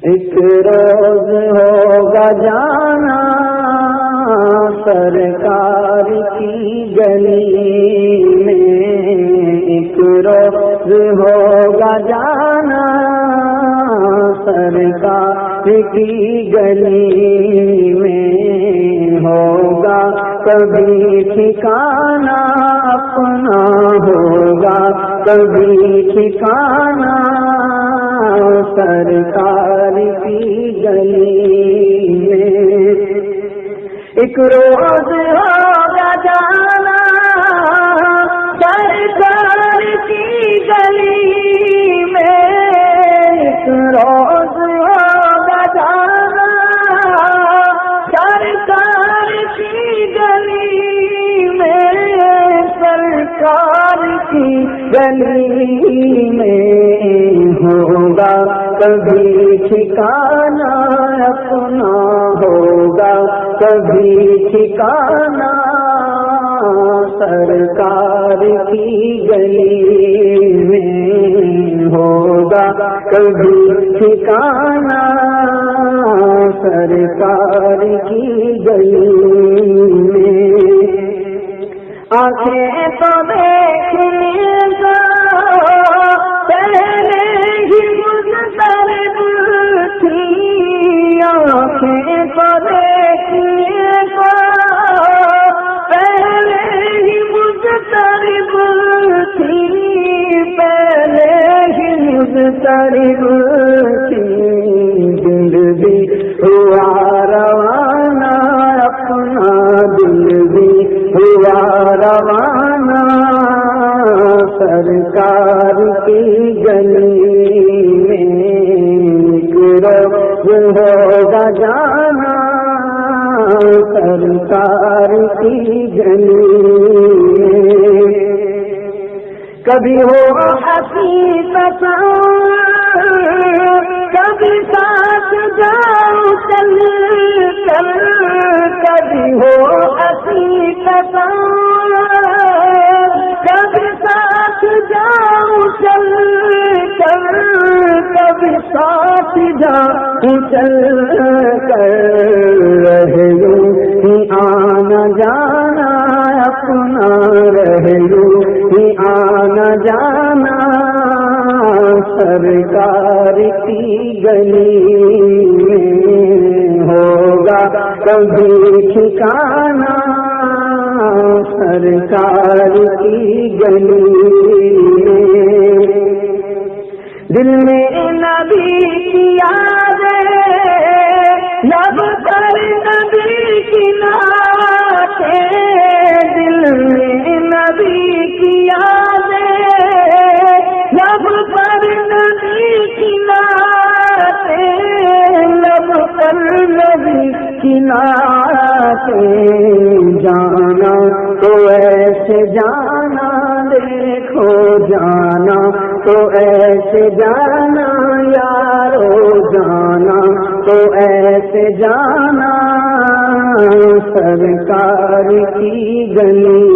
ایک روز ہوگا جانا سرکار کی گلی میں، ایک روز ہوگا جانا سرکار کی گلی میں، ہوگا کبھی ٹھکانا اپنا، ہوگا کبھی ٹھکانا سرکار کی گلی میں، ایک روز ہوگا جانا سرکار کی گلی میں، ایک روز ہوگا جانا سرکار کی گلی میں، سرکار کی گلی میں، ہوگا کبھی ٹھکانا اپنا، ہوگا کبھی ٹھکانا سرکار کی گلی میں، ہوگا کبھی ٹھکانا سرکار کی گلی میں، آنکھیں تو دیکھنے کا پہلے ہی مضطرب تھی، آنکھیں تو دیکھنے کا پہلے ہی مضطرب تھی، پہلے ہی مضطرب تھی، دل بھی ہوا روانہ اپنا، دل بھی ہوا روانہ سرکار کی گلی میں، ایک روز ہوگا جانا سرکار کی گلی میں، کبھی ہو ہنسی تصور، کبھی ساتھ جاؤ چل کر، کبھی ہو ہنسی تصور، کبھی ساتھ جاؤ چل کر، کبھی ساتھ جاؤ چل کر، رہ یوں ہی آنا جانا اپنا، رہ یوں ہی آنا جانا سرکار کی گلی میں، ہوگا کبھی ٹھکانا سرکار کی گلی میں، دل میں نبی کی یادیں، لب پر نبی کی نعتیں، دل میں نبی کی یادیں، لب پر نبی کی نعتیں، لب پر نبی کی نعتیں، جانا تو ایسے جانا دیکھو، جانا تو ایسے جانا یارو، جانا تو ایسے جانا سرکار کی گلی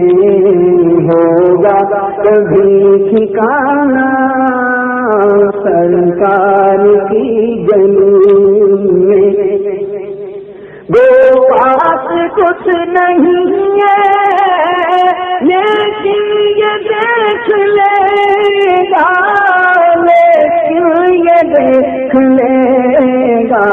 میں، ہوگا کبھی ٹھکانا سرکار کی گلی میں، وہ پاس کچھ نہیں ہے لیکن یہ دیکھ لے گا، لیکن یہ دیکھ لے گا،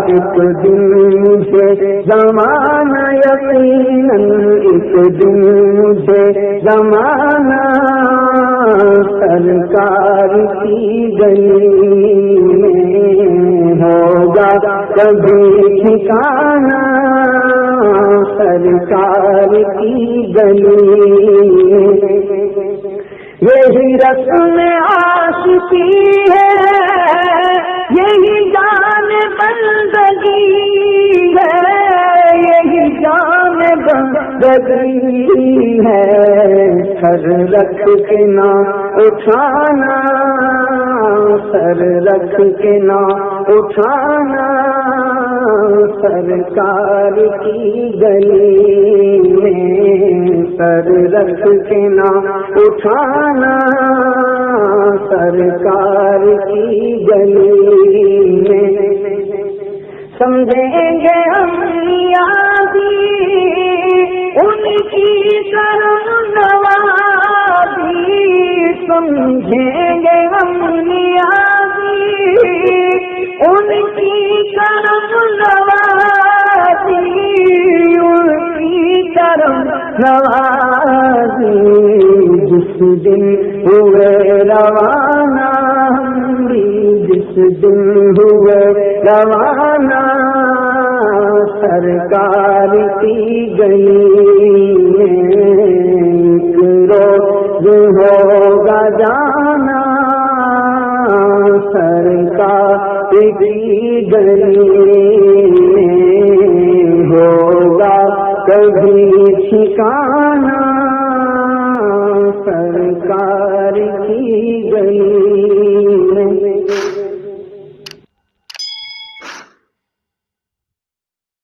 ایک دن مجھے زمانہ یقیناً، ایک دن مجھے زمانہ سرکار کی گلی میں، ہوگا کبھی ٹھکانا سرکار کی گلی میں، یہی رسم عاشقی ہے، یہی جان بندگی ہے، یہی جان بندگی ہے، سر رکھ کے نہ اٹھانا، سر رکھ کے نہ اٹھانا سرکار کی گلی میں، سر رکھ کے نہ اٹھانا سرکار کی گلی سمجھیں گے ہم نیازی ان کی کرم نوازی، سمجھیں گے ہم نیازی ان کی کرم نوازی، ان کی کرم نوازی۔ جس دن ہوئے روانہ ہم بھی، جس دن ہوئے روانہ سرکار کی گلی میں، ایک روز ہوگا جانا سرکار کی گلی میں، ہوگا کبھی ٹھکانہ سرکار